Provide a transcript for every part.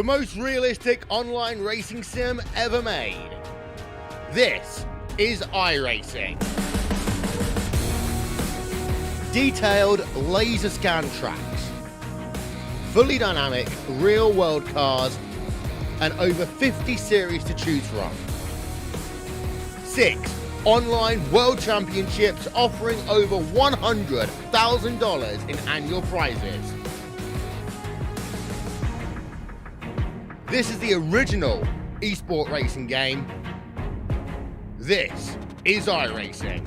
the most realistic online racing sim ever made. This is iRacing. Detailed laser scan tracks, fully dynamic real world cars, and over 50 series to choose from. 6 online world championships offering over $100,000 in annual prizes. This is the original esport racing game. This is iRacing.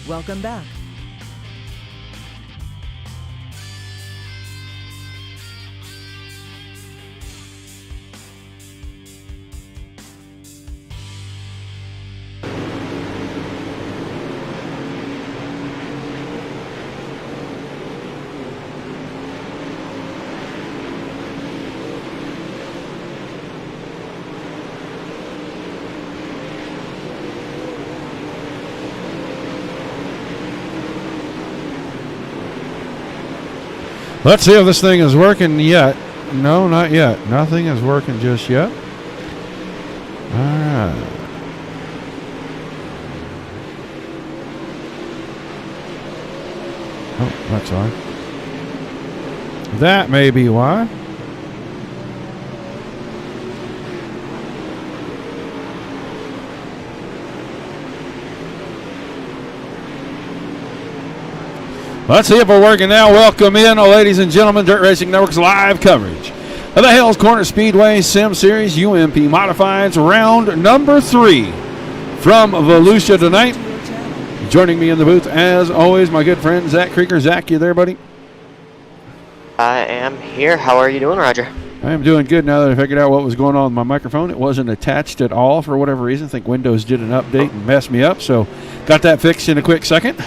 Welcome back. Let's see if this thing is working yet. No, not yet. Nothing is working just yet. All right. Oh, that's why. That may be why. Let's see if we're working now. Welcome in, ladies and gentlemen, Dirt Racing Network's live coverage of the Hales Corner Speedway Sim Series UMP Modifieds round number 3 from Volusia tonight. Joining me in the booth, as always, my good friend Zach Krieger. Zach, you there, buddy? I am here. How are you doing, Roger? I am doing good now that I figured out what was going on with my microphone. It wasn't attached at all for whatever reason. I think Windows did an update and messed me up, so got that fixed in a quick second.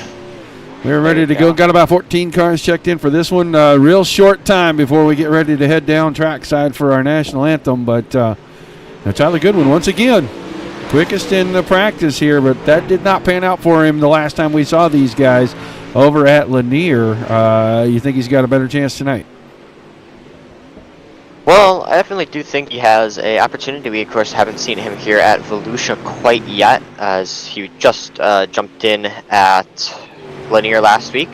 We're ready to go. Got about 14 cars checked in for this one. Real short time before we get ready to head down trackside for our national anthem. But Tyler Goodwin, once again, quickest in the practice here, but that did not pan out for him the last time we saw these guys. over at Lanier. You think he's got a better chance tonight? Well, I definitely do think he has an opportunity. We, of course, haven't seen him here at Volusia quite yet, as he just jumped in at Lanier last week.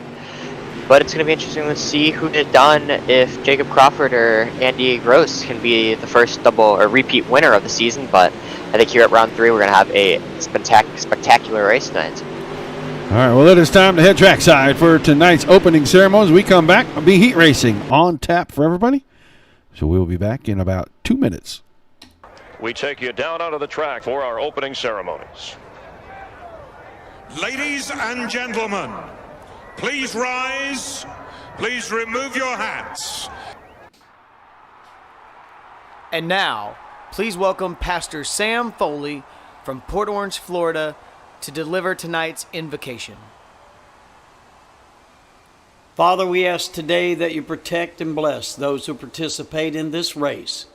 But it's going to be interesting to see who did done if Jacob Crawford or Andy Gross can be the first double or repeat winner of the season. But I think here at round 3, we're going to have a spectacular race tonight. All right, well, it is time to head trackside for tonight's opening ceremonies. We come back, will be heat racing on tap for everybody. So we'll be back in about 2 minutes. We take you down onto the track for our opening ceremonies. Ladies and gentlemen, please rise. Please remove your hats. And now, please welcome Pastor Sam Foley from Port Orange, Florida, to deliver tonight's invocation. Father, we ask today that you protect and bless those who participate in this race.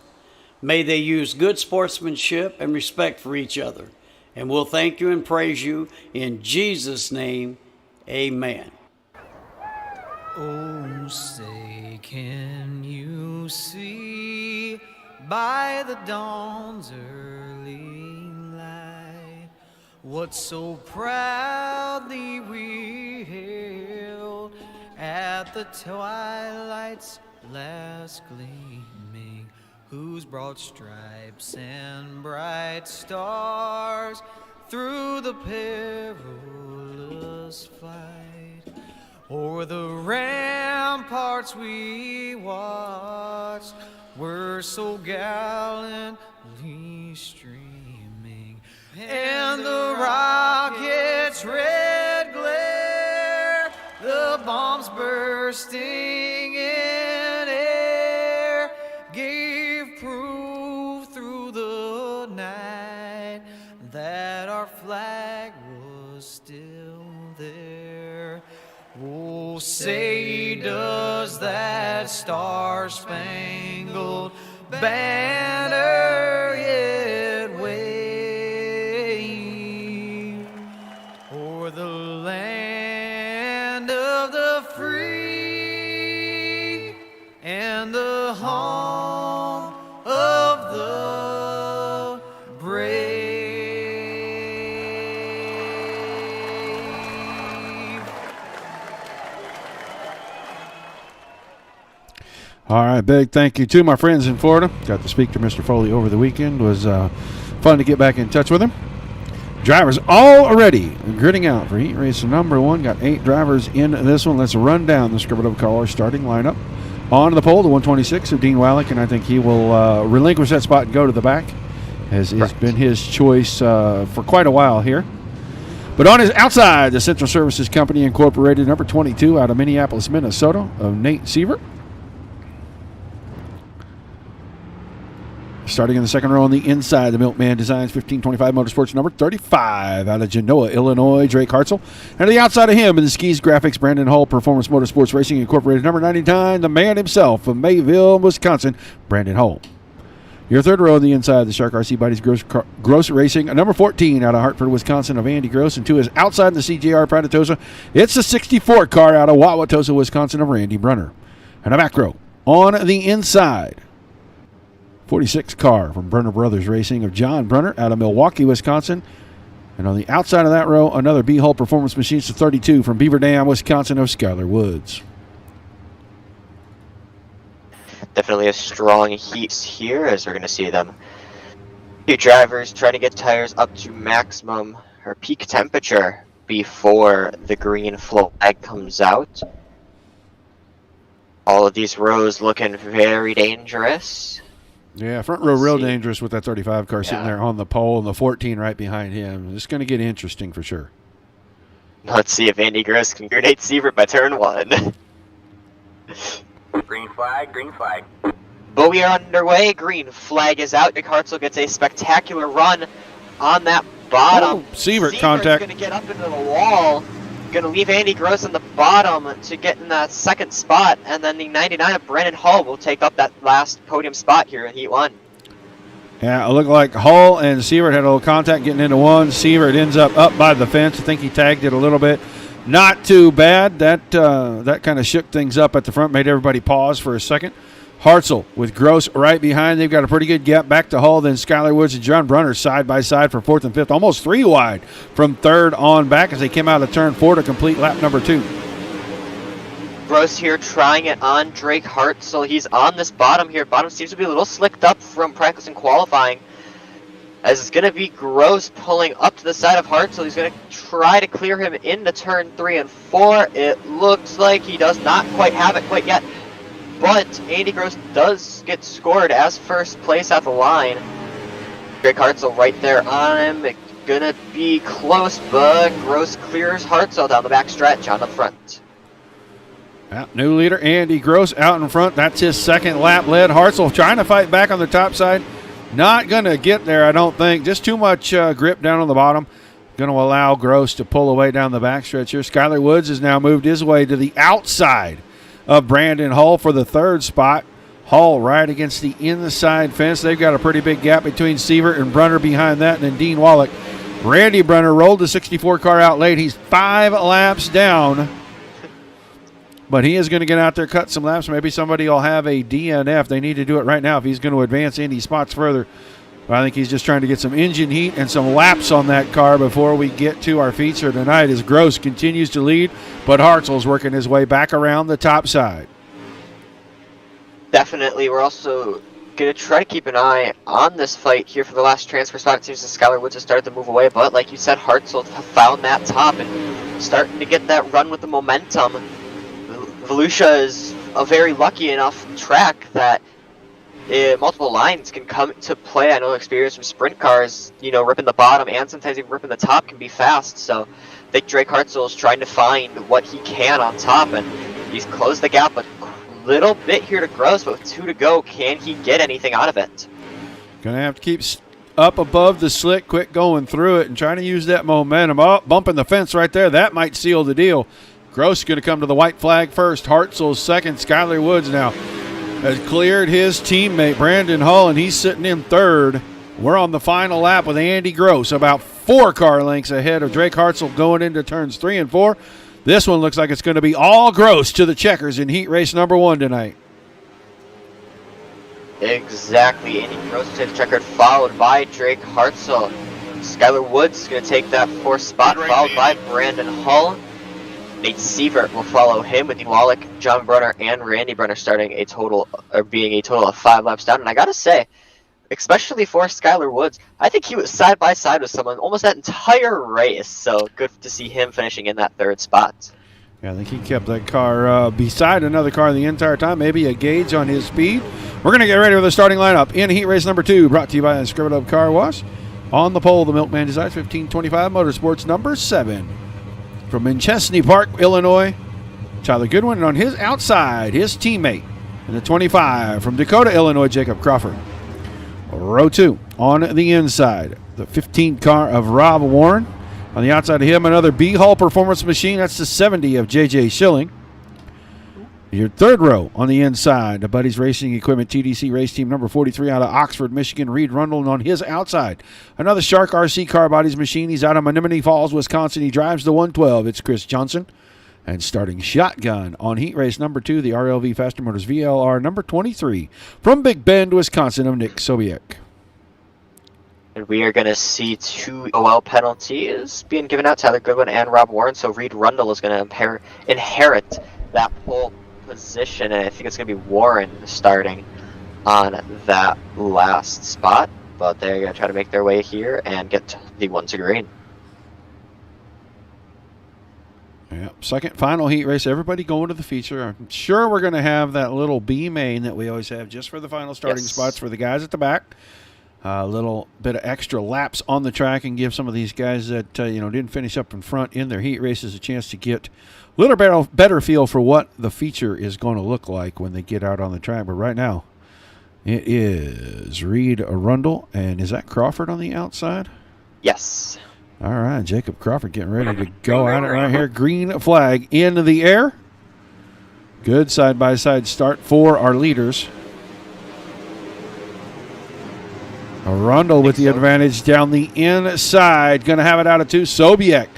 May they use good sportsmanship and respect for each other. And we'll thank you and praise you in Jesus' name. Amen. Oh, say, can you see by the dawn's early light what so proudly we hailed at the twilight's last gleaming, whose broad stripes and bright stars through the perilous fight o'er the ramparts we watched were so gallantly streaming, and the rocket's red glare, the bombs bursting in air, gave proof through the night that our flag was still there. Oh, say does that star-spangled banner yet wave o'er the land of the free and the home of the brave? All right, big thank you to my friends in Florida. Got to speak to Mr. Foley over the weekend. It was fun to get back in touch with him. Drivers already gritting out for heat race number 1. Got 8 drivers in this one. Let's run down the Scribble of Color starting lineup. On the pole, the 126 of Dean Wallach, and I think he will relinquish that spot and go to the back, as has been his choice for quite a while here. But on his outside, the Central Services Company Incorporated, number 22 out of Minneapolis, Minnesota, of Nate Sievert. Starting in the second row on the inside, the Milkman Designs 1525 Motorsports number 35 out of Genoa, Illinois, Drake Hartzell. And to the outside of him in the Skis Graphics, Brandon Hull Performance Motorsports Racing Incorporated number 99, the man himself of Mayville, Wisconsin, Brandon Hull. Your third row on the inside, the Shark RC Bodies Gross Racing, number 14 out of Hartford, Wisconsin, of Andy Gross. And to his outside, the CJR Pride of Tosa, it's the 64 car out of Wauwatosa, Wisconsin, of Randy Brunner. And a back row on the inside, 46 car from Brunner Brothers Racing of John Brunner out of Milwaukee, Wisconsin. And on the outside of that row, another B-Hull Performance Machines to 32 from Beaver Dam, Wisconsin, of Skylar Woods. Definitely a strong heat here, as we're going to see them. Few drivers trying to get tires up to maximum or peak temperature before the green flag comes out. All of these rows looking very dangerous. Yeah, front row real dangerous with that 35 car sitting there on the pole and the 14 right behind him. It's going to get interesting for sure. Let's see if Andy Gross can grenade Sievert by turn 1. Green flag, green flag. But we are underway. Green flag is out. Nick Hartzell gets a spectacular run on that bottom. Sievert contact. Going to get up into the wall. Going to leave Andy Gross on the bottom to get in that second spot. And then the 99 of Brandon Hull will take up that last podium spot here in Heat 1. Yeah, it looked like Hull and Sievert had a little contact getting into one. Sievert ends up by the fence. I think he tagged it a little bit. not too bad. That kind of shook things up at the front, made everybody pause for a second. Hartzell with Gross right behind. They've got a pretty good gap back to Hull. Then Skylar Woods and John Brunner side by side for 4th and 5th. Almost 3 wide from 3rd on back as they came out of turn 4 to complete lap number 2. Gross here trying it on Drake Hartzell. He's on this bottom here. Bottom seems to be a little slicked up from practice and qualifying. As it's going to be Gross pulling up to the side of Hartzell. He's going to try to clear him into turn 3 and 4. It looks like he does not quite have it quite yet. But Andy Gross does get scored as first place at the line. Drake Hartzell right there on him. It's gonna be close, but Gross clears Hartzell down the back stretch on the front. Yeah, new leader Andy Gross out in front. That's his second lap led. Hartzell trying to fight back on the top side. Not going to get there, I don't think. Just too much grip down on the bottom. Going to allow Gross to pull away down the backstretch here. Skylar Woods has now moved his way to the outside of Brandon Hull for the 3rd spot. Hull right against the inside fence. They've got a pretty big gap between Sievert and Brunner behind that, and then Dean Wallach. Randy Brunner rolled the 64 car out late. He's 5 laps down. But he is going to get out there, cut some laps. Maybe somebody will have a DNF. They need to do it right now if he's going to advance any spots further. But I think he's just trying to get some engine heat and some laps on that car before we get to our feature tonight as Gross continues to lead, but Hartzell's working his way back around the top side. Definitely. We're also going to try to keep an eye on this fight here for the last transfer spot. It seems that Skylar Woods has started to move away, but like you said, Hartzell found that top and starting to get that run with the momentum. Volusia is a very lucky enough track that multiple lines can come to play. I know experience from sprint cars, ripping the bottom and sometimes even ripping the top can be fast. So I think Drake Hartzell is trying to find what he can on top, and he's closed the gap a little bit here to Gross, but with 2 to go, can he get anything out of it? Going to have to keep up above the slick, quick going through it and trying to use that momentum. Oh, bumping the fence right there. That might seal the deal. Gross going to come to the white flag first. Hartzell second. Skylar Woods now has cleared his teammate Brandon Hull, and he's sitting in 3rd. We're on the final lap with Andy Gross, about 4 car lengths ahead of Drake Hartzell going into turns 3 and 4. This one looks like it's going to be all Gross to the checkers in heat race number 1 tonight. Exactly. Andy Gross to the checkered, followed by Drake Hartzell. Skylar Woods is going to take that 4th spot, followed by Brandon Hull. Nate Sievert will follow him with Dean Wallach, John Brunner, and Randy Brunner being a total of 5 laps down. And I gotta say, especially for Skylar Woods, I think he was side by side with someone almost that entire race. So good to see him finishing in that 3rd spot. Yeah, I think he kept that car beside another car the entire time, maybe a gauge on his speed. We're going to get ready for the starting lineup in heat race number 2, brought to you by Scribble Up Car Wash. On the pole, the Milkman Desires 1525 Motorsports number 7. From Minchesney Park, Illinois, Tyler Goodwin, and on his outside, his teammate in the 25 from Dakota, Illinois, Jacob Crawford. Row 2 on the inside, the 15 car of Rob Warren. On the outside of him, another B-Hull Performance Machine. That's the 70 of J.J. Schilling. Your 3rd row on the inside, the Buddies Racing Equipment TDC Race Team number 43 out of Oxford, Michigan, Reed Rundle. And on his outside, another Shark RC Car Bodies machine. He's out of Menominee Falls, Wisconsin. He drives the 112. It's Chris Johnson. And starting shotgun on heat race number 2, the RLV Faster Motors VLR number 23 from Big Bend, Wisconsin, of Nick Sobiek. And we are going to see 2 OL penalties being given out, Tyler Goodwin and Rob Warren. So Reed Rundle is going to inherit that pole position, and I think it's going to be Warren starting on that last spot. But they're going to try to make their way here and get the 1 to green. Yeah, second final heat race. Everybody going to the feature. I'm sure we're going to have that little B main that we always have just for the final starting spots for the guys at the back. A little bit of extra laps on the track and give some of these guys that didn't finish up in front in their heat races a chance to get a little better feel for what the feature is going to look like when they get out on the track. But right now, it is Reed Rundle, and is that Crawford on the outside? Yes. All right, Jacob Crawford getting ready to go at it right here. Green flag in the air. Good side-by-side start for our leaders. Rundle with the advantage down the inside. Going to have it out of 2. Sobiek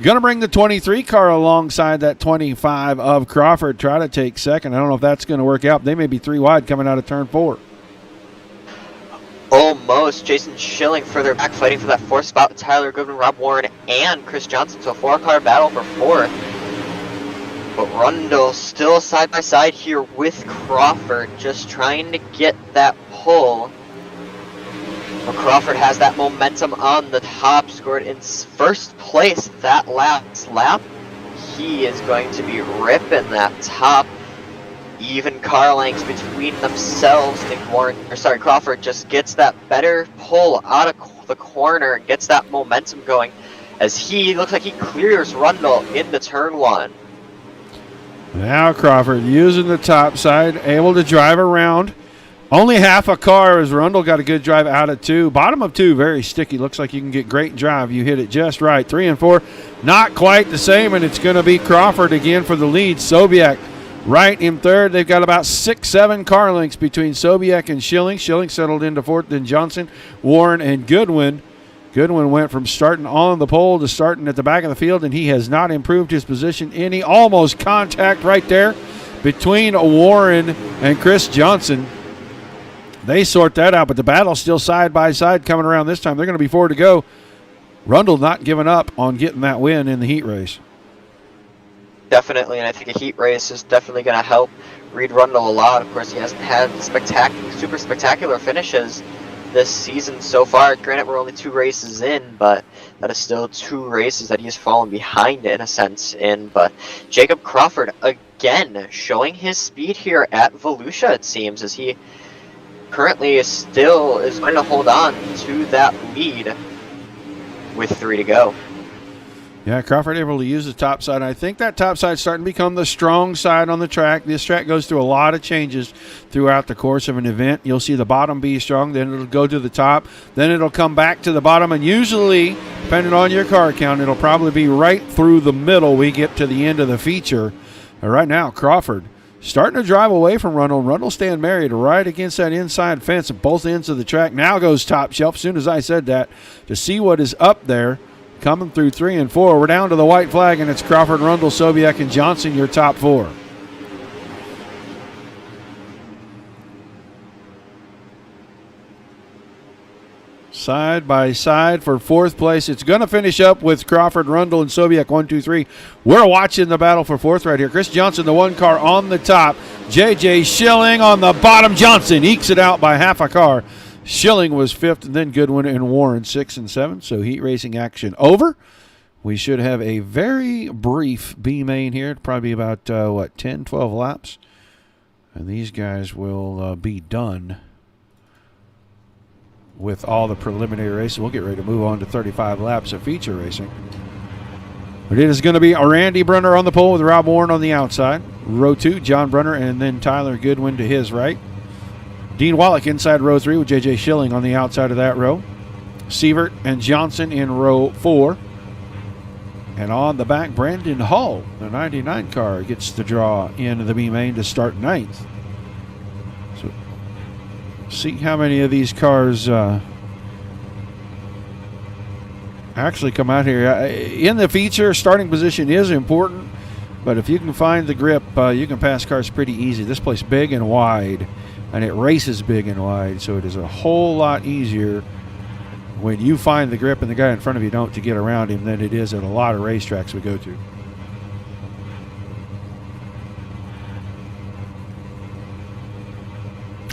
Going to bring the 23 car alongside that 25 of Crawford. Try to take second. I don't know if that's going to work out. They may be 3 wide coming out of turn 4. Almost. Jason Schilling further back, fighting for that 4th spot with Tyler Goodwin, Rob Warren, and Chris Johnson. So a 4-car battle for 4th. But Rundle still side by side here with Crawford, just trying to get that pull. But Crawford has that momentum on the top, scored in first place that last lap. He is going to be ripping that top. Even car lengths between themselves. I think Crawford just gets that better pull out of the corner and gets that momentum going as he looks like he clears Rundle into turn 1. Now Crawford using the top side, able to drive around. Only half a car as Rundle got a good drive out of 2. Bottom of 2, very sticky. Looks like you can get great drive. You hit it just right. 3 and 4, not quite the same, and it's going to be Crawford again for the lead. Sobiak right in third. They've got about 6-7 car lengths between Sobiak and Schilling. Schilling settled into 4th, then Johnson, Warren, and Goodwin. Goodwin went from starting on the pole to starting at the back of the field, and he has not improved his position any. Almost contact right there between Warren and Chris Johnson. They sort that out, but the battle's still side by side coming around this time. They're going to be 4 to go. Rundle not giving up on getting that win in the heat race. Definitely, and I think a heat race is definitely going to help Reed Rundle a lot. Of course, he hasn't had super spectacular finishes this season so far. Granted, we're only 2 races in, but that is still 2 races that he has fallen behind in a sense in. But Jacob Crawford, again, showing his speed here at Volusia, it seems, as he currently is going to hold on to that lead with 3 to go. Yeah, Crawford able to use the top side. I think that top side's starting to become the strong side on the track. This track goes through a lot of changes throughout the course of an event. You'll see the bottom be strong, then it'll go to the top, then it'll come back to the bottom, and usually, depending on your car count, it'll probably be right through the middle we get to the end of the feature. Right now, Crawford starting to drive away from Rundle. Rundle staying married right against that inside fence at both ends of the track. Now goes top shelf. As soon as I said that, to see what is up there. Coming through 3 and 4. We're down to the white flag, and it's Crawford, Rundle, Sobiak, and Johnson, your top 4. Side by side for 4th place. It's going to finish up with Crawford, Rundle, and Sobiak 1, 2, 3. We're watching the battle for 4th right here. Chris Johnson, the 1 car on the top. J.J. Schilling on the bottom. Johnson ekes it out by half a car. Schilling was 5th, and then Goodwin and Warren 6 and 7. So heat racing action over. We should have a very brief B main here. It'll probably be about, 10, 12 laps. And these guys will be done with all the preliminary races. We'll get ready to move on to 35 laps of feature racing. But it is going to be Randy Brunner on the pole with Rob Warren on the outside. Row 2, John Brunner, and then Tyler Goodwin to his right. Dean Wallach inside row 3 with J.J. Schilling on the outside of that row. Sievert and Johnson in row 4. And on the back, Brandon Hull, the 99 car, gets the draw into the B main to start 9th. So, see how many of these cars actually come out here. In the feature, starting position is important, but if you can find the grip, you can pass cars pretty easy. This place big and wide, and it races big and wide, so it is a whole lot easier when you find the grip and the guy in front of you don't to get around him than it is at a lot of racetracks we go to.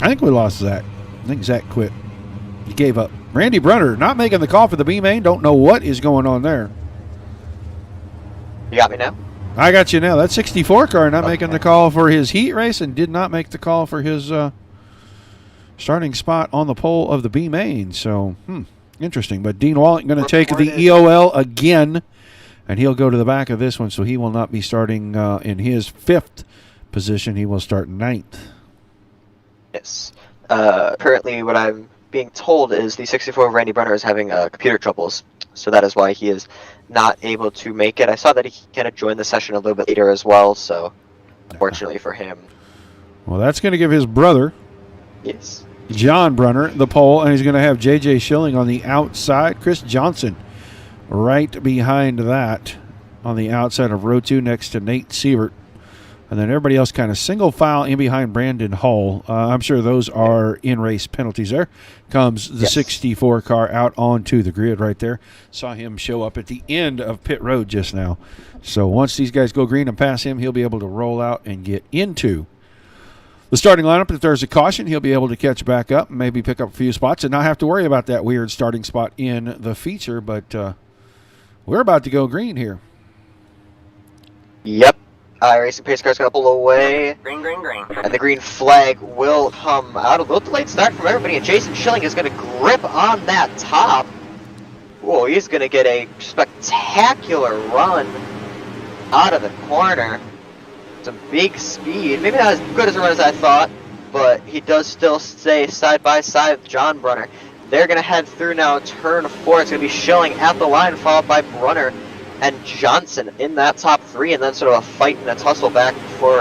I think we lost Zach. I think Zach quit. He gave up. Randy Brunner not making the call for the B main. Don't know what is going on there. You got me now? I got you now. That 64 car not making the call for his heat race and did not make the call for his starting spot on the pole of the B main. So, interesting. But Dean Wallach going to take the EOL again, and he'll go to the back of this one, so he will not be starting in his 5th position. He will start 9th. Yes. Currently, what I'm being told is the 64 Randy Brunner is having computer troubles, so that is why he is not able to make it. I saw that he kind of joined the session a little bit later as well, so unfortunately for him. Well, that's going to give his brother, yes, John Brunner, the pole, and he's going to have J.J. Schilling on the outside. Chris Johnson right behind that. on the outside of row 2 next to Nate Sievert. And then everybody else kind of single file in behind Brandon Hull. I'm sure those are in-race penalties there. Comes the 64 car out onto the grid right there. Saw him show up at the end of pit road just now. So once these guys go green and pass him, he'll be able to roll out and get into the starting lineup. If there's a caution, he'll be able to catch back up and maybe pick up a few spots and not have to worry about that weird starting spot in the feature. But we're about to go green here. Yep. Racing pace car's going to pull away. Green. And the green flag will come out. A little delayed start from everybody, and Jason Schilling is going to grip on that top. Whoa, he's going to get a spectacular run out of the corner. Some big speed. Maybe not as good as a run as I thought, but he does still stay side by side with John Brunner. They're going to head through now turn 4. It's going to be Schilling at the line, followed by Brunner and Johnson in that top 3, and then sort of a fight and a tussle back for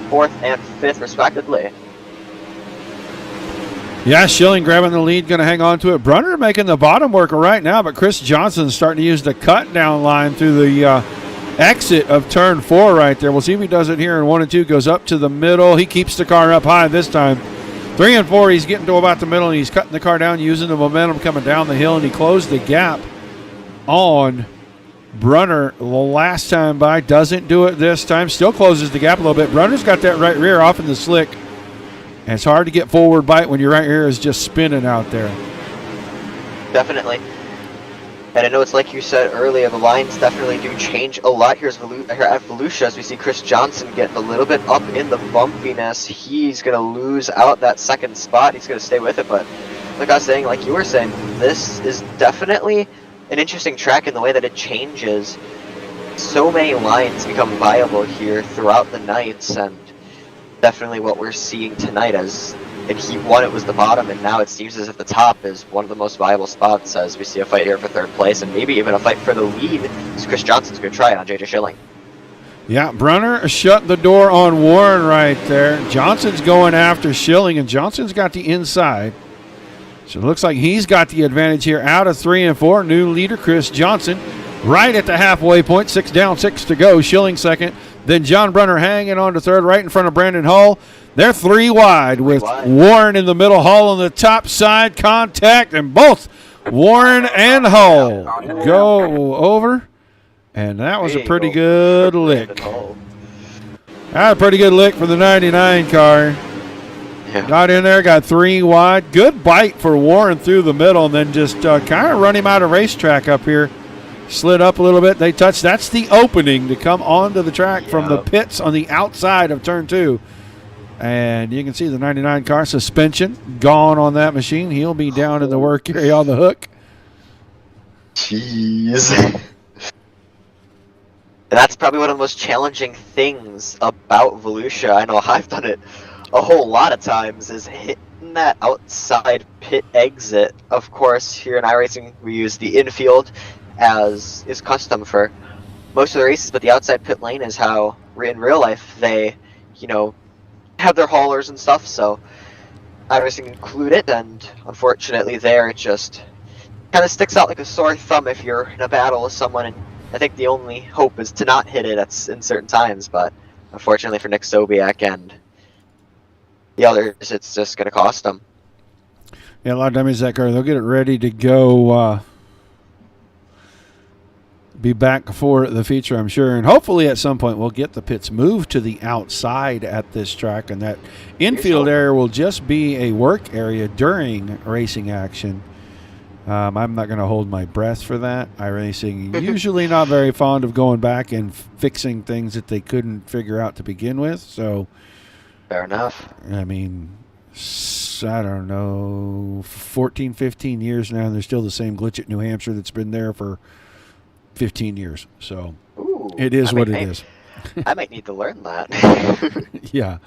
4th and 5th, respectively. Yeah, Schilling grabbing the lead, going to hang on to it. Brunner making the bottom work right now, but Chris Johnson's starting to use the cut down line through the exit of turn 4 right there. We'll see if he does it here in 1 and 2. Goes up to the middle. He keeps the car up high this time. 3 and 4, he's getting to about the middle, and he's cutting the car down using the momentum coming down the hill, and he closed the gap on Brunner the last time by. Doesn't do it this time. Still closes the gap a little bit. Brunner's got that right rear off in the slick, and it's hard to get forward bite when your right rear is just spinning out there. Definitely. And I know it's like you said earlier, the lines definitely do change a lot here at Volusia, as we see Chris Johnson get a little bit up in the bumpiness. He's going to lose out that second spot. He's going to stay with it, but like I was saying, like you were saying, this is definitely an interesting track in the way that it changes. So many lines become viable here throughout the nights, and definitely what we're seeing tonight as in Heat 1 it was the bottom, and now it seems as if the top is one of the most viable spots as we see a fight here for 3rd place and maybe even a fight for the lead as Chris Johnson's going to try on JJ Schilling. Yeah, Brunner shut the door on Warren right there. Johnson's going after Schilling, and Johnson's got the inside. So it looks like he's got the advantage here out of 3 and 4. New leader, Chris Johnson, right at the halfway point. 6 down, 6 to go. Schilling second. Then John Brunner hanging on to 3rd, right in front of Brandon Hull. They're 3 wide with Warren in the middle, Hull on the top side. Contact, and both Warren and Hull go over. And that was a pretty good lick. That was a pretty good lick for the 99 car. Yeah. Got in there, got 3 wide. Good bite for Warren through the middle, and then just kind of run him out of racetrack up here. Slid up a little bit. They touched. That's the opening to come onto the track from the pits on the outside of turn 2. And you can see the 99 car suspension gone on that machine. He'll be down in the work area on the hook. Jeez. That's probably one of the most challenging things about Volusia. I know I've done it a whole lot of times, is hitting that outside pit exit. Of course, here in iRacing, we use the infield as is custom for most of the races, but the outside pit lane is how in real life they, have their haulers and stuff, so iRacing include it, and unfortunately there it just kind of sticks out like a sore thumb if you're in a battle with someone, and I think the only hope is to not hit it in certain times, but unfortunately for Nick Sobiak and the others, it's just going to cost them. Yeah, a lot of times that car, they'll get it ready to go, be back for the feature, I'm sure. And hopefully at some point we'll get the pits moved to the outside at this track, and that infield area will just be a work area during racing action. I'm not going to hold my breath for that. iRacing usually not very fond of going back and fixing things that they couldn't figure out to begin with. So fair enough. I mean, I don't know, 14, 15 years now, and there's still the same glitch at New Hampshire that's been there for 15 years. So it is what it is. I might need to learn that. Yeah.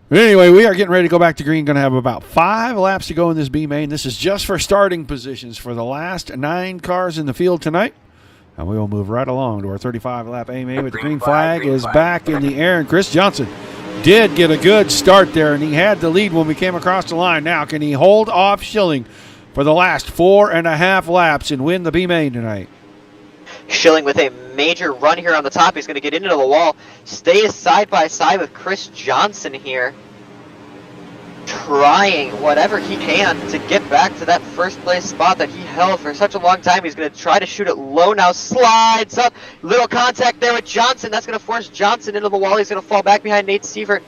But anyway, we are getting ready to go back to green. Going to have about 5 laps to go in this B main. This is just for starting positions for the last 9 cars in the field tonight. And we will move right along to our 35-lap A main with the green flag is back in the air. And Chris Johnson did get a good start there, and he had the lead when we came across the line. Now, can he hold off Schilling for the last 4.5 laps and win the B main tonight? Schilling with a major run here on the top. He's going to get into the wall. Stays side by side with Chris Johnson here. Trying whatever he can to get back to that first place spot that he held for such a long time. He's going to try to shoot it low now. Slides up. Little contact there with Johnson. That's going to force Johnson into the wall. He's going to fall back behind Nate Sievert.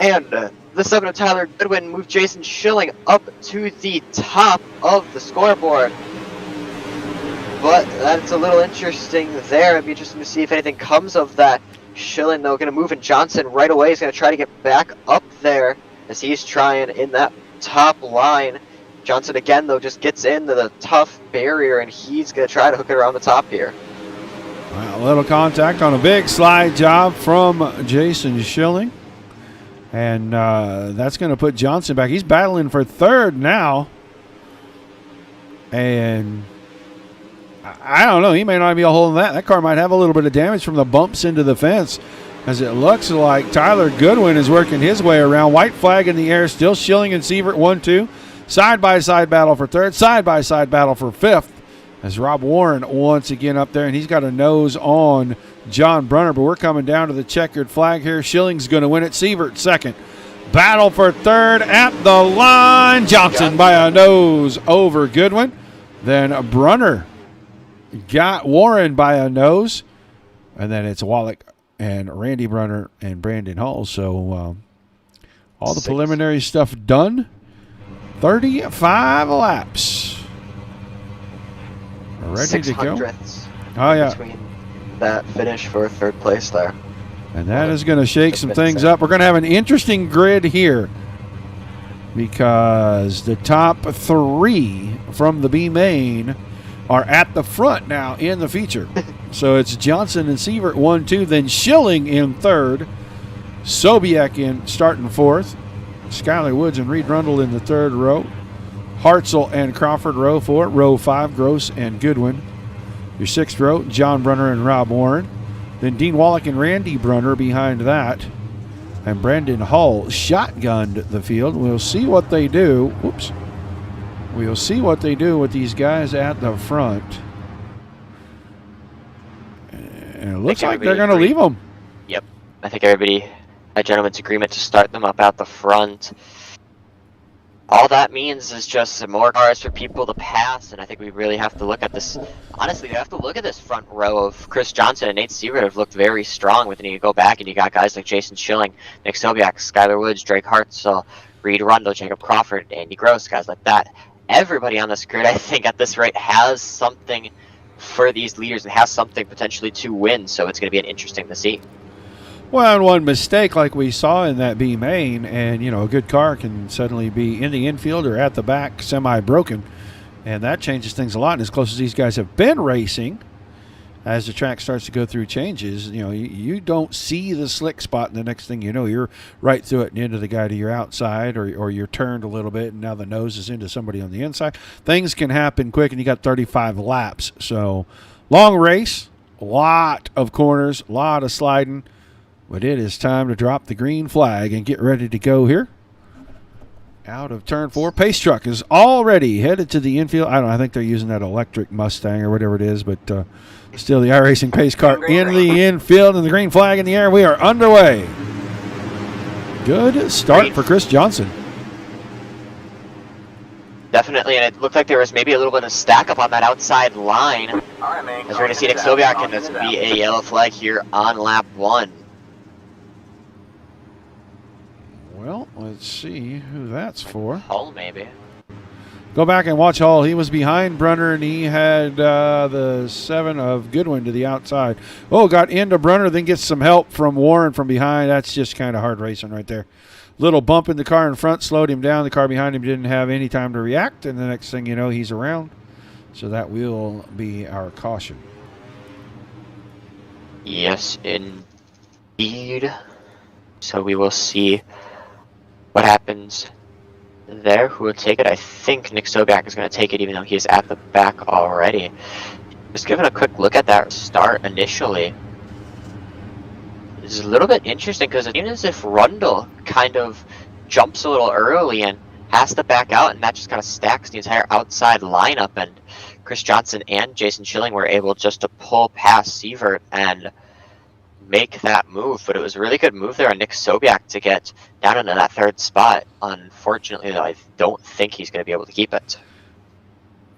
And the 7 of Tyler Goodwin moved Jason Schilling up to the top of the scoreboard. But that's a little interesting there. It'd be interesting to see if anything comes of that. Schilling, though, going to move in Johnson right away. He's going to try to get back up there as he's trying in that top line. Johnson, again, though, just gets into the tough barrier, and he's going to try to hook it around the top here. Well, a little contact on a big slide job from Jason Schilling. And that's going to put Johnson back. He's battling for third now. And I don't know. He may not be a hole in that. That car might have a little bit of damage from the bumps into the fence, as it looks like Tyler Goodwin is working his way around. White flag in the air. Still Schilling and Sievert 1-2. Side-by-side battle for third. Side-by-side battle for fifth. As Rob Warren once again up there, and he's got a nose on John Brunner, but we're coming down to the checkered flag here. Schilling's going to win it. Sievert second. Battle for third at the line. Johnson by a nose over Goodwin. Then Brunner got Warren by a nose. And then it's Wallach and Randy Brunner and Brandon Hall. So all the preliminary stuff done. 35 laps. Ready to go. Oh, yeah. Between that finish for third place there. And that is going to shake some things up. We're going to have an interesting grid here because the top three from the B main are at the front now in the feature. So it's Johnson and Sievert 1-2, then Schilling in third, Sobiek in starting fourth, Skylar Woods and Reed Rundle in the third row, Hartzell and Crawford row 4, row 5, Gross and Goodwin. Your sixth row, John Brunner and Rob Warren. Then Dean Wallach and Randy Brunner behind that. And Brandon Hull shotgunned the field. We'll see what they do. Whoops. We'll see what they do with these guys at the front. And it looks like they're going to leave them. Yep. I think everybody had a gentleman's agreement to start them up at the front. All that means is just more cars for people to pass, and I think we really have to look at this. Honestly, you have to look at this front row of Chris Johnson and Nate Sievert have looked very strong with it. You go back and you got guys like Jason Schilling, Nick Sobiak, Skylar Woods, Drake Hartzell, Reed Rundle, Jacob Crawford, Andy Gross, guys like that. Everybody on this grid, I think, at this rate has something for these leaders and has something potentially to win, so it's going to be interesting to see. Well, and one mistake like we saw in that B main, and, you know, a good car can suddenly be in the infield or at the back semi-broken, and that changes things a lot. And as close as these guys have been racing, as the track starts to go through changes, you know, you don't see the slick spot, and the next thing you know, you're right through it and into the guy to your outside, or you're turned a little bit, and now the nose is into somebody on the inside. Things can happen quick, and you got 35 laps. So, long race, a lot of corners, a lot of sliding. But it is time to drop the green flag and get ready to go here. Out of turn 4. Pace truck is already headed to the infield. I think they're using that electric Mustang or whatever it is, but still the iRacing pace car in the infield and the green flag in the air. We are underway. Good start for Chris Johnson. Definitely, and it looked like there was maybe a little bit of stack up on that outside line. As we're going to see Nick Sobiak, and it's going to be a yellow flag here on lap 1. Well, let's see who that's for. Hull, maybe. Go back and watch Hull. He was behind Brunner, and he had the 7 of Goodwin to the outside. Oh, got into Brunner, then gets some help from Warren from behind. That's just kind of hard racing right there. Little bump in the car in front slowed him down. The car behind him didn't have any time to react, and the next thing you know, he's around. So that will be our caution. Yes, indeed. So we will see what happens there. Who will take it? I think Nick Sobiak is going to take it, even though he is at the back already. Just giving a quick look at that start initially. It's a little bit interesting because it seems as if Rundle kind of jumps a little early, and has to back out, and that just kind of stacks the entire outside lineup. And Chris Johnson and Jason Schilling were able just to pull past Sievert and make that move. But it was a really good move there on Nick Sobiak to get down into that third spot. Unfortunately, though, I don't think he's going to be able to keep it.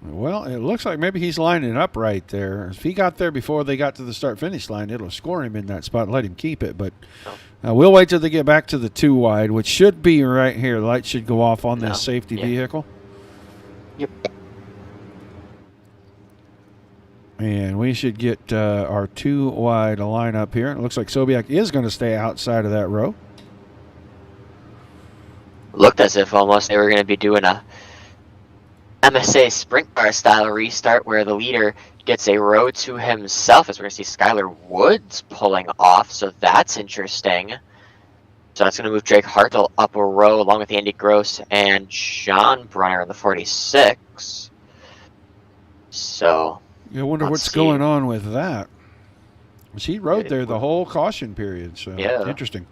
Well, it looks like maybe he's lining up right there. If he got there before they got to the start-finish line, it'll score him in that spot and let him keep it. But we'll wait till they get back to the 2 wide, which should be right here. The light should go off on this safety vehicle. Yep. And we should get our 2 wide line up here. It looks like Sobiak is going to stay outside of that row. Looked as if almost they were going to be doing a MSA sprint car style restart where the leader gets a row to himself, as we're going to see Skylar Woods pulling off, so that's interesting. So that's going to move Drake Hartle up a row along with Andy Gross and John Brunner in the 46. So I wonder what's going on with that. He rode there the whole caution period, so interesting.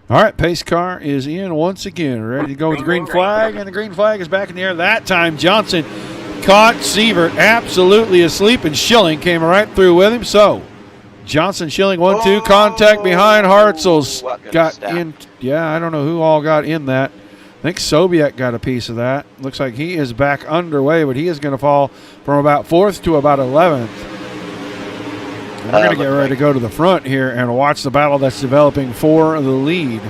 All right, pace car is in once again, ready to go with the green flag, and the green flag is back in the air. That time Johnson caught Sievert absolutely asleep, and Schilling came right through with him. So Johnson, Schilling, 1-2, contact behind Hartzell's got in. Yeah, I don't know who all got in that. I think Sobiek got a piece of that. Looks like he is back underway, but he is going to fall from about 4th to about 11th. And we're going to get ready to go to the front here and watch the battle that's developing for the lead.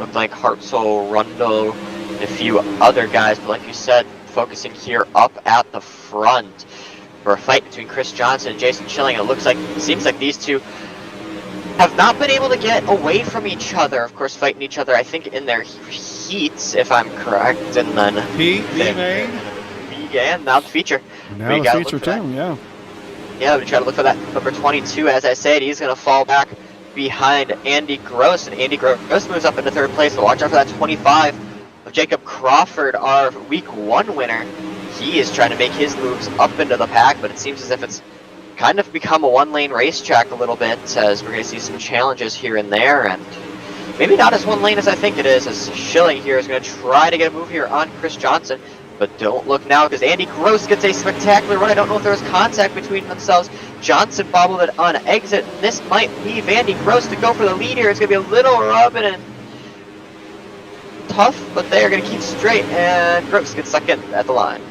Looked like Hartzell, Rundle, and a few other guys, but like you said, focusing here up at the front for a fight between Chris Johnson and Jason Schilling. It seems like these two have not been able to get away from each other. Of course, fighting each other, I think, in their heats, if I'm correct. And then and now the feature. Now the feature too, Yeah, we try to look for that number 22. As I said, he's going to fall back behind Andy Gross, and Andy Gross moves up into 3rd place. So watch out for that 25 of Jacob Crawford, our Week 1 winner. He is trying to make his moves up into the pack, but it seems as if it's kind of become a 1-lane racetrack a little bit, as we're going to see some challenges here and there, and maybe not as 1 lane as I think it is, as Schilling here is going to try to get a move here on Chris Johnson. But don't look now, because Andy Gross gets a spectacular run. I don't know if there was contact between themselves. Johnson bobbled it on exit, and this might leave Andy Gross to go for the lead here. It's going to be a little rubbing and tough, but they are going to keep straight, and Gross gets second at the line.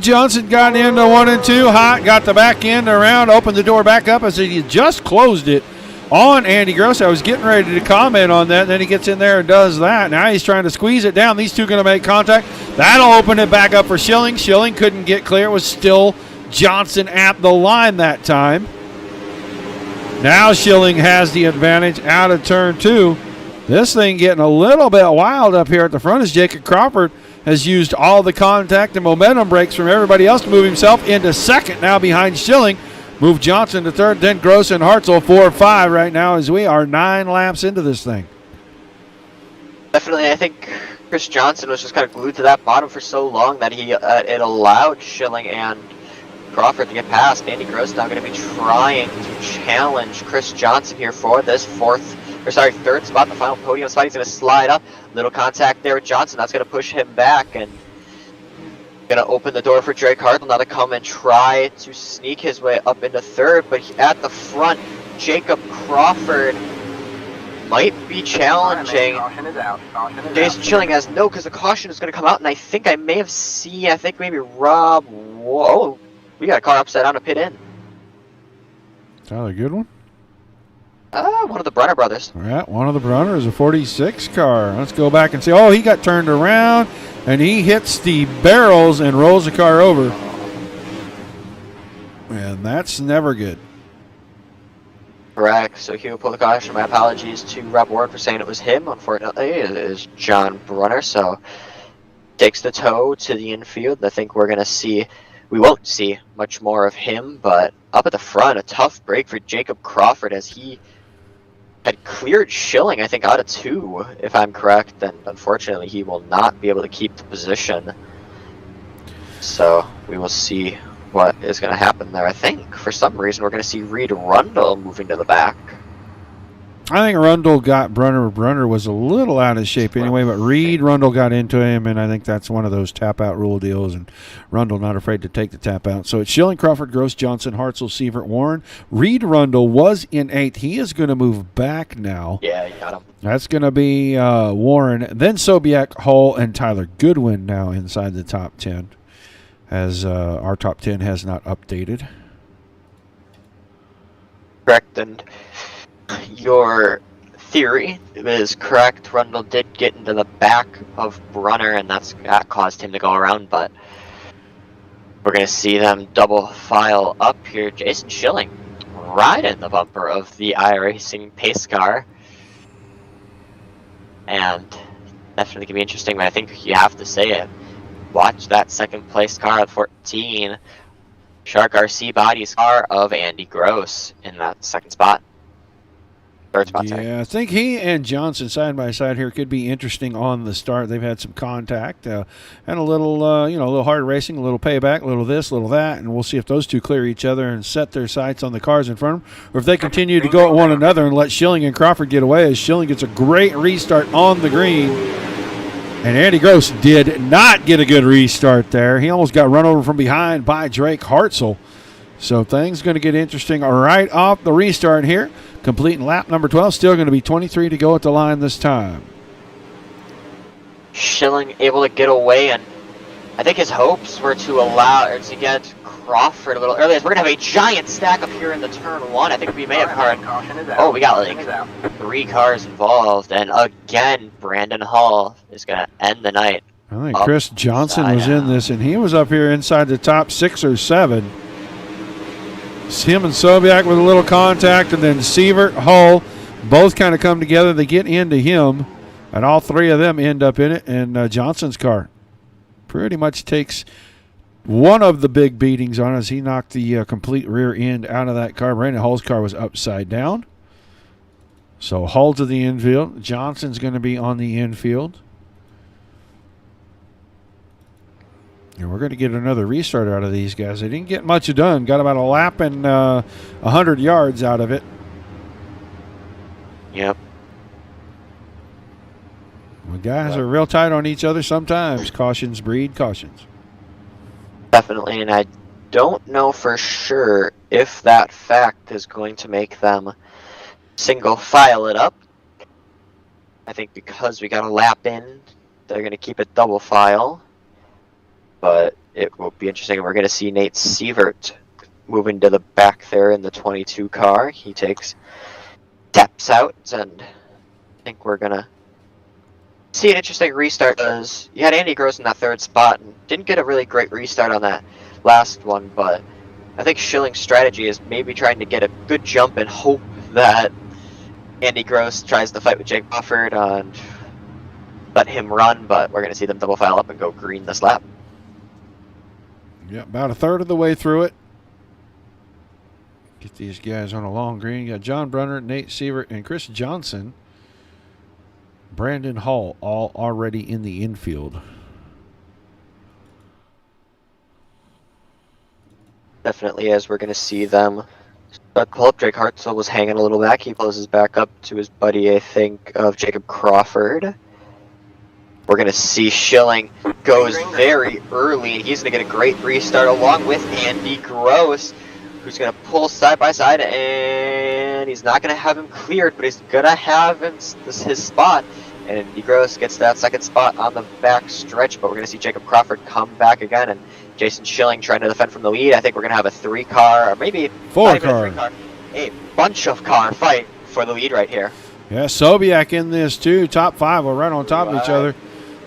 Johnson got into 1 and 2. Hot got the back end around, opened the door back up as he just closed it on Andy Gross. I was getting ready to comment on that, and then he gets in there and does that. Now he's trying to squeeze it down. These two going to make contact. That'll open it back up for Schilling. Schilling couldn't get clear. It was still Johnson at the line that time. Now Schilling has the advantage out of turn 2. This thing getting a little bit wild up here at the front as Jacob Crawford has used all the contact and momentum breaks from everybody else to move himself into 2nd now behind Schilling. Move Johnson to 3rd, then Gross and Hartzell 4-5 right now as we are 9 laps into this thing. Definitely, I think Chris Johnson was just kind of glued to that bottom for so long that it allowed Schilling and Crawford to get past. Andy Gross now going to be trying to challenge Chris Johnson here for this 3rd spot, the final podium spot. He's going to slide up. Little contact there with Johnson. That's going to push him back and going to open the door for Drake Hartle now to come and try to sneak his way up into 3rd. But at the front, Jacob Crawford might be challenging. Jason Schilling has no, because the caution is going to come out, and I think maybe Rob. Whoa, we got a car upside down to pit in. Is that a good one? One of the Brunner brothers. All right, one of the Brunner is a 46 car. Let's go back and see. Oh, he got turned around, and he hits the barrels and rolls the car over. And that's never good. Correct. So he will pull the caution. My apologies to Rob Ward for saying it was him. Unfortunately, it is John Brunner. So takes the tow to the infield. I think we're going to see, we won't see much more of him, but up at the front, a tough break for Jacob Crawford as he had cleared Schilling, I think, out of 2, if I'm correct, and unfortunately he will not be able to keep the position. So we will see what is going to happen there. I think for some reason we're going to see Reed Rundle moving to the back. I think Rundle got Brunner. Brunner was a little out of shape anyway, but Reed Rundle got into him, and I think that's one of those tap-out rule deals, and Rundle not afraid to take the tap-out. So it's Schilling, Crawford, Gross, Johnson, Hartzell, Sievert, Warren. Reed Rundle was in 8th. He is going to move back now. Yeah, you got him. That's going to be Warren, then Sobiak, Hull, and Tyler Goodwin now inside the top 10, as our top 10 has not updated. Correct, and your theory is correct. Rundle did get into the back of Brunner, and that caused him to go around, but we're going to see them double file up here. Jason Schilling right in the bumper of the iRacing pace car. And definitely going to be interesting, but I think you have to say it. Watch that second place car at 14. Shark RC Body's car of Andy Gross in that second spot. Third spot, sorry. Yeah, I think he and Johnson side by side here could be interesting on the start. They've had some contact and a little, a little hard racing, a little payback, a little this, a little that, and we'll see if those two clear each other and set their sights on the cars in front of them, or if they continue to go at one another and let Schilling and Crawford get away, as Schilling gets a great restart on the green. And Andy Gross did not get a good restart there. He almost got run over from behind by Drake Hartzell. So things going to get interesting right off the restart here. Completing lap number 12. Still going to be 23 to go at the line this time. Schilling able to get away, and I think his hopes were to get Crawford a little earlier. We're going to have a giant stack up here in the turn 1. I think we may have heard. Oh, we got like 3 cars involved, and again, Brandon Hull is going to end the night. I think Chris Johnson was in this, and he was up here inside the top 6 or 7. It's him and Sobiak with a little contact, and then Sievert, Hull, both kind of come together. They get into him, and all 3 of them end up in it, and Johnson's car pretty much takes one of the big beatings on as he knocked the complete rear end out of that car. Brandon Hull's car was upside down. So Hull to the infield. Johnson's going to be on the infield. And we're going to get another restart out of these guys. They didn't get much done. Got about a lap and 100 yards out of it. Yep. Well, guys are real tight on each other sometimes. Cautions breed cautions. Definitely, and I don't know for sure if that fact is going to make them single file it up. I think because we got a lap in, they're going to keep it double file. But it will be interesting. We're going to see Nate Sievert moving to the back there in the 22 car. He taps out, and I think we're going to see an interesting restart, because you had Andy Gross in that 3rd spot and didn't get a really great restart on that last one, but I think Schilling's strategy is maybe trying to get a good jump and hope that Andy Gross tries to fight with Jake Bufford and let him run, but we're going to see them double file up and go green this lap. Yeah, about a third of the way through it. Get these guys on a long green. You got John Brunner, Nate Sievert, and Chris Johnson. Brandon Hull all already in the infield. Definitely, as we're going to see them pull up. Drake Hartzell was hanging a little back. He closes back up to his buddy, I think, of Jacob Crawford. We're going to see Schilling goes very early, and he's going to get a great restart along with Andy Gross, who's going to pull side by side, and he's not going to have him cleared, but he's going to have him his spot. And Andy Gross gets that 2nd spot on the back stretch, but we're going to see Jacob Crawford come back again, and Jason Schilling trying to defend from the lead. I think we're going to have a 3-car, or maybe 4-car. A bunch of car fight for the lead right here. Yeah, Sobiak in this too. Top 5 are right on top of each other.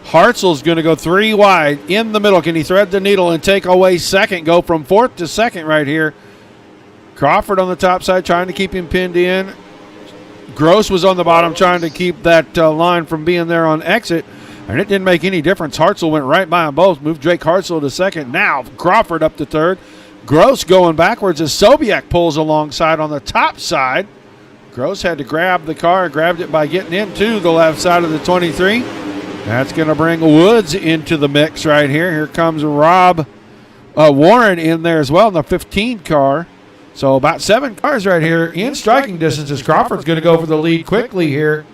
Hartzell's going to go 3 wide in the middle. Can he thread the needle and take away 2nd? Go from 4th to 2nd right here. Crawford on the top side trying to keep him pinned in. Gross was on the bottom trying to keep that line from being there on exit, and it didn't make any difference. Hartzell went right by them both, moved Drake Hartzell to 2nd. Now Crawford up to 3rd. Gross going backwards as Sobiak pulls alongside on the top side. Gross had to grab the car, grabbed it by getting into the left side of the 23. That's going to bring Woods into the mix right here. Here comes Rob Warren in there as well in the 15 car. So about 7 cars right here in striking distance as Crawford's going to go for the lead quickly here.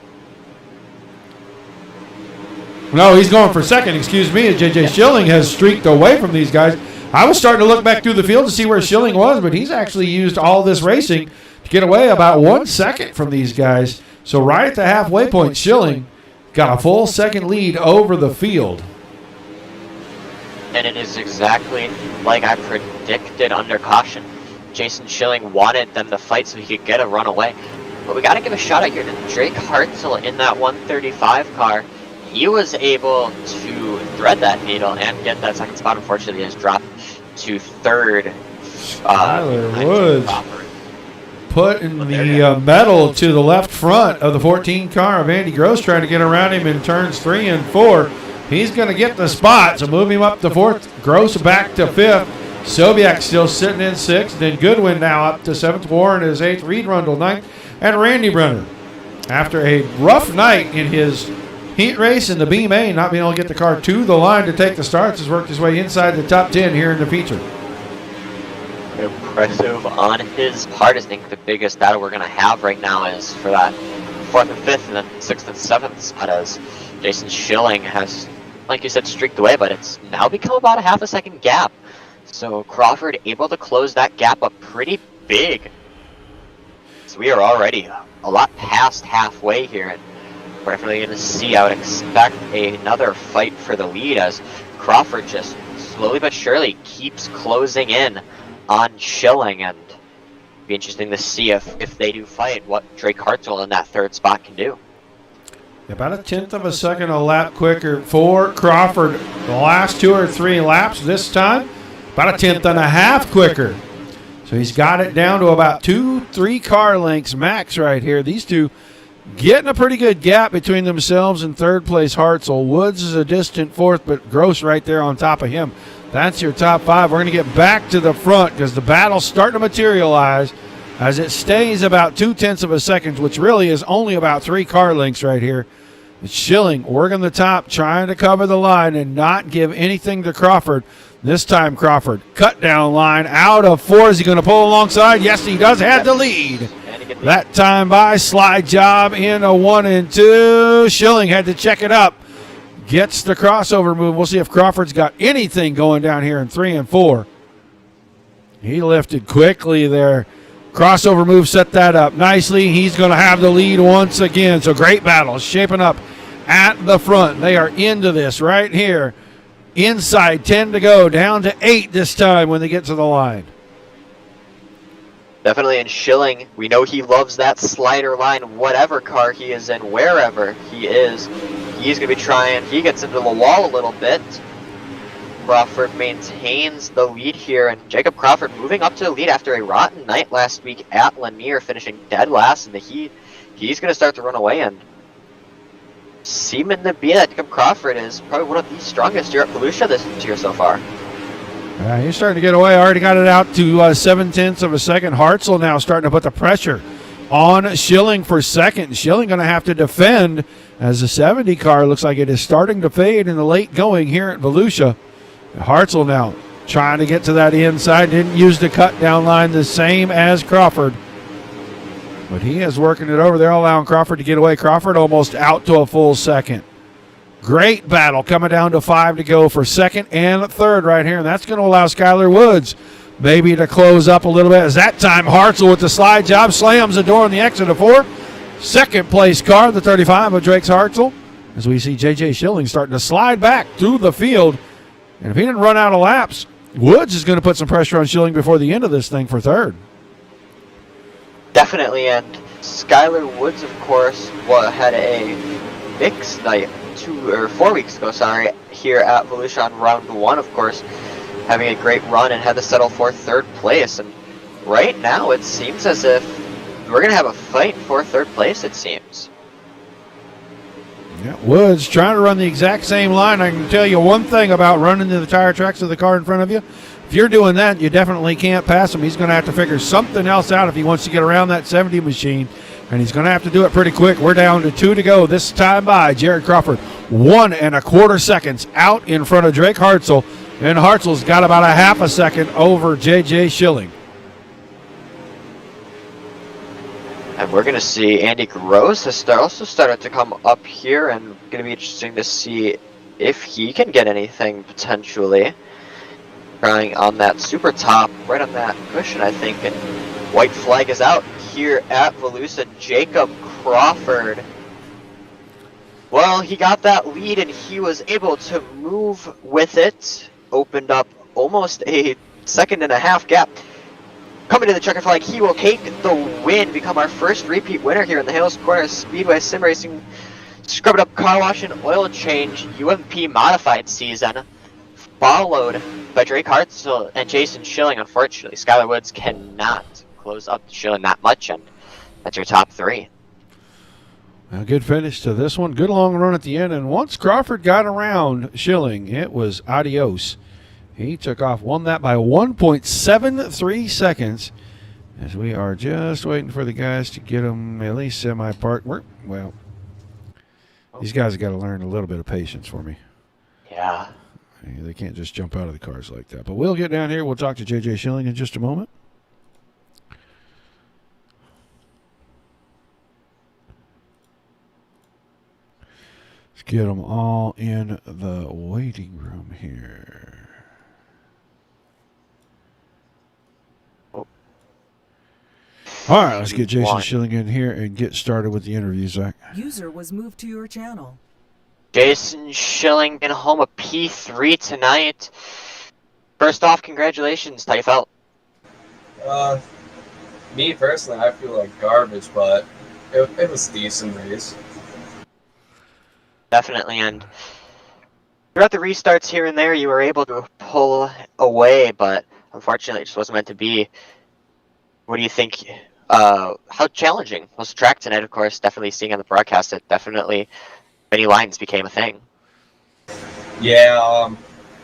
No, he's going for second, excuse me, as J.J. Schilling has streaked away from these guys. I was starting to look back through the field to see where Schilling was, but he's actually used all this racing to get away about 1 second from these guys. So right at the halfway point, Schilling got a full second lead over the field. And it is exactly like I predicted under caution. Jason Schilling wanted them to fight so he could get a runaway. But we got to give a shout out here to Drake Hartzell in that 135 car. He was able to thread that needle and get that second spot. Unfortunately, he has dropped to third. Tyler Woods putting the metal to the left front of the 14 car of Andy Gross, trying to get around him in turns 3 and 4. He's going to get the spot, so move him up to 4th. Gross back to 5th. Sobiak still sitting in 6th. Then Goodwin now up to 7th. Warren is 8th. Reed Rundle 9th. And Randy Brenner, after a rough night in his heat race in the B-Main, not being able to get the car to the line to take the starts, has worked his way inside the top 10 here in the feature. Impressive on his part. I think the biggest battle we're going to have right now is for that 4th and 5th and then 6th and 7th spot, as Jason Schilling has, like you said, streaked away, but it's now become about a half a second gap. So Crawford able to close that gap up pretty big. So we are already a lot past halfway here, and we're definitely going to see, I would expect, another fight for the lead as Crawford just slowly but surely keeps closing in on Schilling, and be interesting to see if they do fight, what Drake Hartzell in that 3rd spot can do. About a 1/10 of a second a lap quicker for Crawford. The last 2 or 3 laps this time, about a 1/10 and a half quicker. So he's got it down to about 2-3 car lengths max right here. These two getting a pretty good gap between themselves and 3rd place Hartzell. Woods is a distant 4th, but Gross right there on top of him. That's your top 5. We're going to get back to the front because the battle's starting to materialize as it stays about 2/10 of a second, which really is only about 3 car lengths right here. It's Schilling working the top, trying to cover the line and not give anything to Crawford. This time Crawford cut down line out of 4. Is he going to pull alongside? Yes, he does. Had the lead. That time by slide job in a 1 and 2. Schilling had to check it up. Gets the crossover move. We'll see if Crawford's got anything going down here in 3 and 4. He lifted quickly there. Crossover move set that up nicely. He's going to have the lead once again. So great battle shaping up at the front. They are into this right here. Inside 10 to go. Down to 8 this time when they get to the line. Definitely in Schilling, we know he loves that slider line, whatever car he is in, wherever he is. He's going to be trying, he gets into the wall a little bit. Crawford maintains the lead here, and Jacob Crawford moving up to the lead after a rotten night last week at Lanier, finishing dead last in the heat. He's going to start to run away, and seeming to be that Jacob Crawford is probably one of the strongest here at Volusia this year so far. He's starting to get away. Already got it out to 7/10 of a second. Hartzell now starting to put the pressure on Schilling for second. Schilling going to have to defend as the 70 car looks like it is starting to fade in the late going here at Volusia. Hartzell now trying to get to that inside. Didn't use the cut down line the same as Crawford. But he is working it over there, allowing Crawford to get away. Crawford almost out to a full second. Great battle coming down to 5 to go for second and 3rd right here. And that's going to allow Skylar Woods maybe to close up a little bit. As that time Hartzell with the slide job slams the door on the exit of 4. Second place car, the 35 of Drake's Hartzell. As we see J.J. Schilling starting to slide back through the field. And if he didn't run out of laps, Woods is going to put some pressure on Schilling before the end of this thing for 3rd. Definitely, and Skylar Woods, of course, had a mixed night 4 weeks ago, here at Volusia on round 1, of course, having a great run and had to settle for 3rd place. And right now, it seems as if we're going to have a fight for 3rd place, it seems. Yeah, Woods trying to run the exact same line. I can tell you one thing about running to the tire tracks of the car in front of you. If you're doing that, you definitely can't pass him. He's going to have to figure something else out if he wants to get around that 70 machine. And he's going to have to do it pretty quick. We're down to 2 to go. This time by Jared Crawford. 1 1/4 seconds out in front of Drake Hartzell. And Hartzell's got about a half a second over J.J. Schilling. And we're going to see Andy Gross has also started to come up here, and going to be interesting to see if he can get anything potentially. Trying on that super top, right on that cushion, I think. And white flag is out here at Volusia. Jacob Crawford. Well, he got that lead and he was able to move with it. Opened up almost a 1.5 gap. Coming to the checker flag, he will take the win, become our first repeat winner here in the Hales Corner Speedway Sim Racing Scrub It Up Car Wash and Oil Change UMP Modified season. Followed by Drake Hartzell and Jason Schilling. Unfortunately, Skylar Woods cannot close up Schilling that much, and that's your top 3. A good finish to this one. Good long run at the end, and once Crawford got around Schilling, it was adios. He took off, won that by 1.73 seconds, as we are just waiting for the guys to get them at least semi-parked. Well, these guys have got to learn a little bit of patience for me. Yeah. They can't just jump out of the cars like that. But we'll get down here. We'll talk to J.J. Schilling in just a moment. Let's get them all in the waiting room here. All right, let's get Jason Schilling in here and get started with the interview, Zach. User was moved to your channel. Jason Schilling in home a P3 tonight. First off, congratulations. How you felt? Me personally, I feel like garbage, but it was a decent race. Definitely, and throughout the restarts here and there, you were able to pull away, but unfortunately, it just wasn't meant to be. What do you think? How challenging was the track tonight? Of course, definitely seeing on the broadcast, it definitely many lines became a thing. Yeah,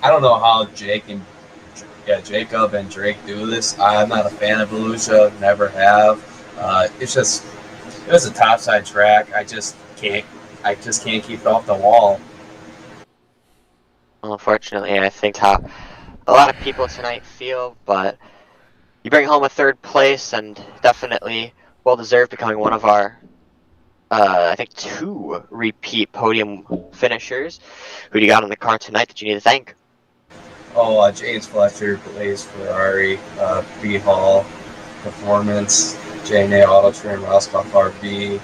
I don't know how Jacob and Drake do this. I'm not a fan of Volusia, never have. It was a topside track. I just can't keep it off the wall. Well, unfortunately, I think how a lot of people tonight feel, but you bring home a 3rd place and definitely well-deserved, becoming one of our I think 2 repeat podium finishers. Who do you got in the car tonight that you need to thank? Oh, James Fletcher, Blaze Ferrari, B Hall Performance, J&A Auto Trim, Roscoff RB,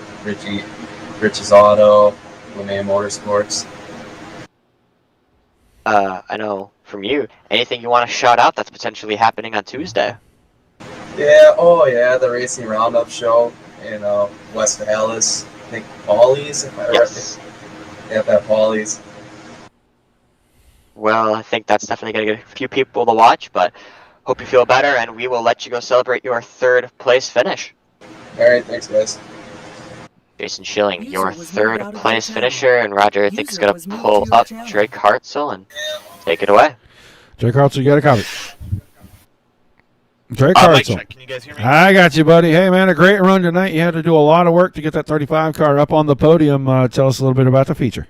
Rich's Auto, LeMay Motorsports. I know from you, anything you want to shout out that's potentially happening on Tuesday? Yeah, the Racing Roundup show in West Hales. I think Paulie's, if I Yes. Yeah, that Paulie's. Well, I think that's definitely going to get a few people to watch, but hope you feel better, and we will let you go celebrate your 3rd place finish. All right, thanks, guys. Jason Schilling, your 3rd place finisher, and Roger, I think, is going to pull up Drake Hartzell and take it away. Drake Hartzell, you got a copy. Drake Hartzell. Can you guys hear me? I got you, buddy. Hey, man, a great run tonight. You had to do a lot of work to get that 35 car up on the podium. Tell us a little bit about the feature.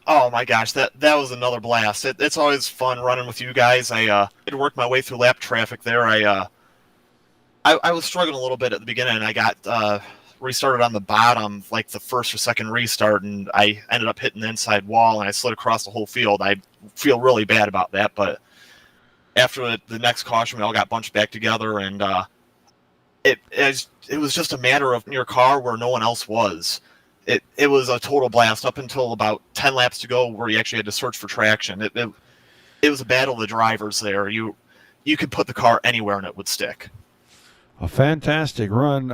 Oh my gosh, that was another blast. It's always fun running with you guys. I had worked my way through lap traffic there. I was struggling a little bit at the beginning, and I got restarted on the bottom, like the 1st or 2nd restart, and I ended up hitting the inside wall, and I slid across the whole field. I feel really bad about that, but after the next caution, we all got bunched back together, and it was just a matter of your car where no one else was. It was a total blast up until about 10 laps to go, where you actually had to search for traction. It was a battle of the drivers there. You could put the car anywhere and it would stick. A fantastic run.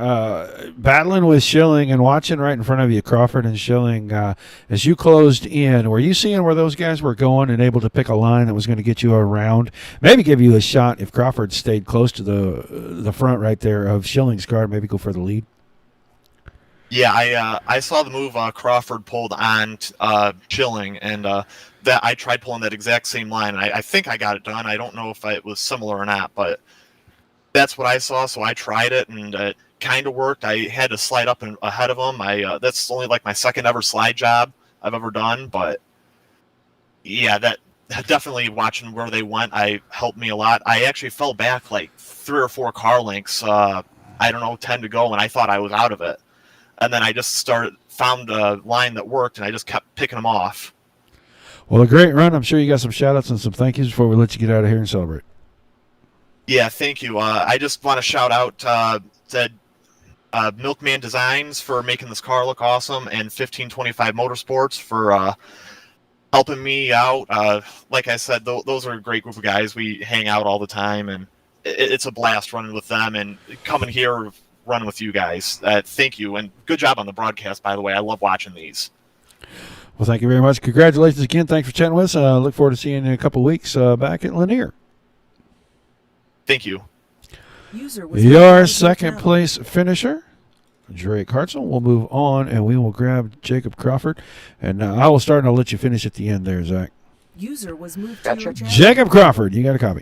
Battling with Schilling and watching right in front of you, Crawford and Schilling, as you closed in, were you seeing where those guys were going and able to pick a line that was going to get you around? Maybe give you a shot if Crawford stayed close to the front right there of Schilling's car, maybe go for the lead? Yeah, I saw the move Crawford pulled on Schilling, and that I tried pulling that exact same line. I think I got it done. I don't know if it was similar or not, but that's what I saw, so I tried it, and it kind of worked. I had to slide up ahead of them. That's only like my 2nd ever slide job I've ever done, but yeah, that definitely watching where they went, helped me a lot. I actually fell back like 3 or 4 car lengths on I don't know, 10 to go, and I thought I was out of it. And then I just found a line that worked, and I just kept picking them off. Well, a great run. I'm sure you got some shout-outs and some thank yous before we let you get out of here and celebrate. Yeah, thank you. I just want to shout out to Milkman Designs for making this car look awesome, and 1525 Motorsports for helping me out. Like I said, those are a great group of guys. We hang out all the time, and it's a blast running with them and coming here running with you guys. Thank you, and good job on the broadcast, by the way. I love watching these. Well, thank you very much. Congratulations again. Thanks for chatting with us. Look forward to seeing you in a couple weeks back at Lanier. Thank you. Your second place finisher, Drake Hartzell. We'll move on, and we will grab Jacob Crawford. And I will start, and I'll let you finish at the end there, Zach. User was moved to your channel. Jacob Crawford, you got a copy?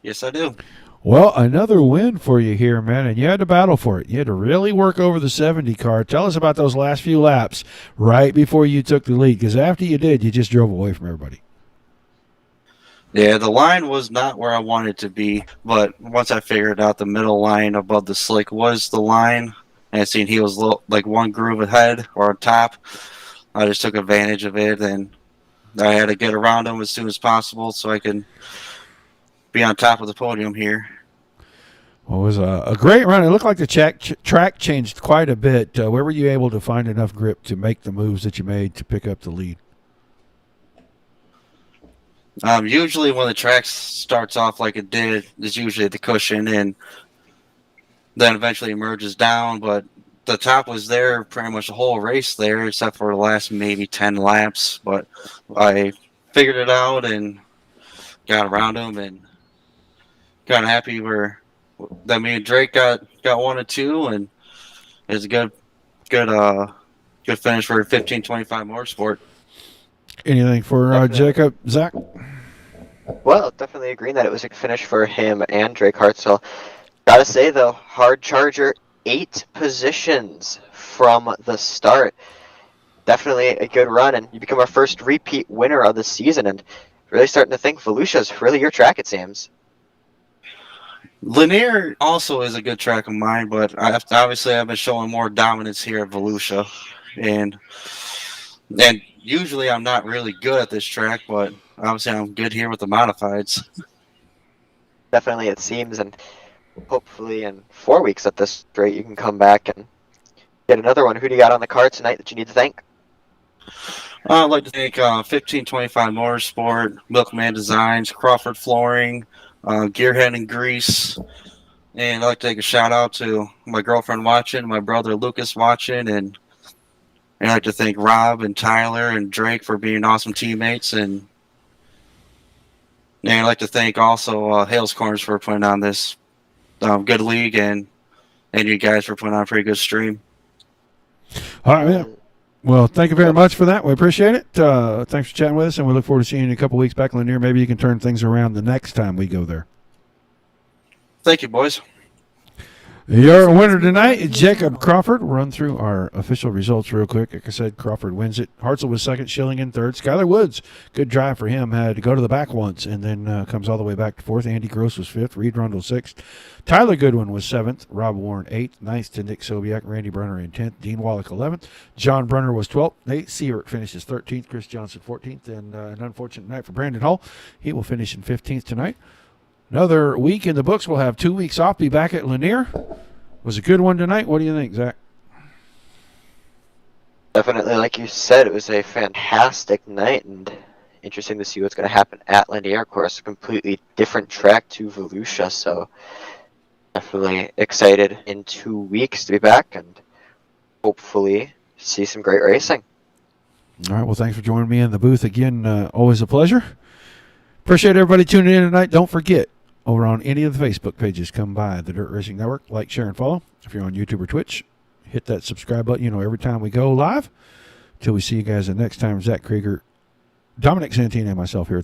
Yes, I do. Well, another win for you here, man, and you had to battle for it. You had to really work over the 70 car. Tell us about those last few laps right before you took the lead, because after you did, you just drove away from everybody. Yeah, the line was not where I wanted to be, but once I figured out the middle line above the slick was the line, and I seen he was like one groove ahead or on top, I just took advantage of it, and I had to get around him as soon as possible so I can be on top of the podium here. Well, it was a great run. It looked like the track changed quite a bit. Where were you able to find enough grip to make the moves that you made to pick up the lead? Usually when the track starts off like it did, it's usually the cushion, and then eventually emerges down, but the top was there pretty much the whole race there, except for the last maybe 10 laps, but I figured it out and got around him, and kind of happy that me and Drake got 1 and 2, and it's a good finish for 1525 Motorsport. Anything for Jacob, Zach? Well, definitely agreeing that it was a finish for him and Drake Hartzell. Gotta say, though, hard charger, 8 positions from the start. Definitely a good run, and you become our first repeat winner of the season, and really starting to think Volusia's really your track, it seems. Lanier also is a good track of mine, but obviously I've been showing more dominance here at Volusia, and usually I'm not really good at this track, but obviously I'm good here with the modifieds. Definitely, it seems, and hopefully in 4 weeks at this rate you can come back and get another one. Who do you got on the card tonight that you need to thank? I'd like to thank 1525 Motorsport, Milkman Designs, Crawford Flooring, Gearhead and Grease, and I'd like to take a shout out to my girlfriend watching, my brother Lucas watching, and I'd like to thank Rob and Tyler and Drake for being awesome teammates, and I'd like to thank also Hales Corners for putting on this good league, and you guys for putting on a pretty good stream. All right, man. Well, thank you very much for that. We appreciate it. Thanks for chatting with us, and we look forward to seeing you in a couple weeks back in Lanier. Maybe you can turn things around the next time we go there. Thank you, boys. Your winner tonight, Jacob Crawford. We'll run through our official results real quick. Like I said, Crawford wins it. Hartzell was second, Schilling in third. Skylar Woods, good drive for him. Had to go to the back once and then comes all the way back to fourth. Andy Gross was fifth. Reed Rundle sixth. Tyler Goodwin was seventh. Rob Warren eighth. Ninth to Nick Sobiak. Randy Brunner in 10th. Dean Wallach 11th. John Brunner was 12th. Nate Sievert finishes 13th. Chris Johnson 14th. And an unfortunate night for Brandon Hall. He will finish in 15th tonight. Another week in the books. We'll have 2 weeks off. Be back at Lanier. Was a good one tonight. What do you think, Zach? Definitely, like you said, it was a fantastic night, and interesting to see what's going to happen at Lanier. Of course, a completely different track to Volusia, so definitely excited in 2 weeks to be back and hopefully see some great racing. All right, well, thanks for joining me in the booth again. Always a pleasure. Appreciate everybody tuning in tonight. Don't forget, over on any of the Facebook pages, come by the Dirt Racing Network. Like, share, and follow. If you're on YouTube or Twitch, hit that subscribe button. You know, every time we go live. Till we see you guys the next time, Zach Krieger, Dominic Santini, and myself here.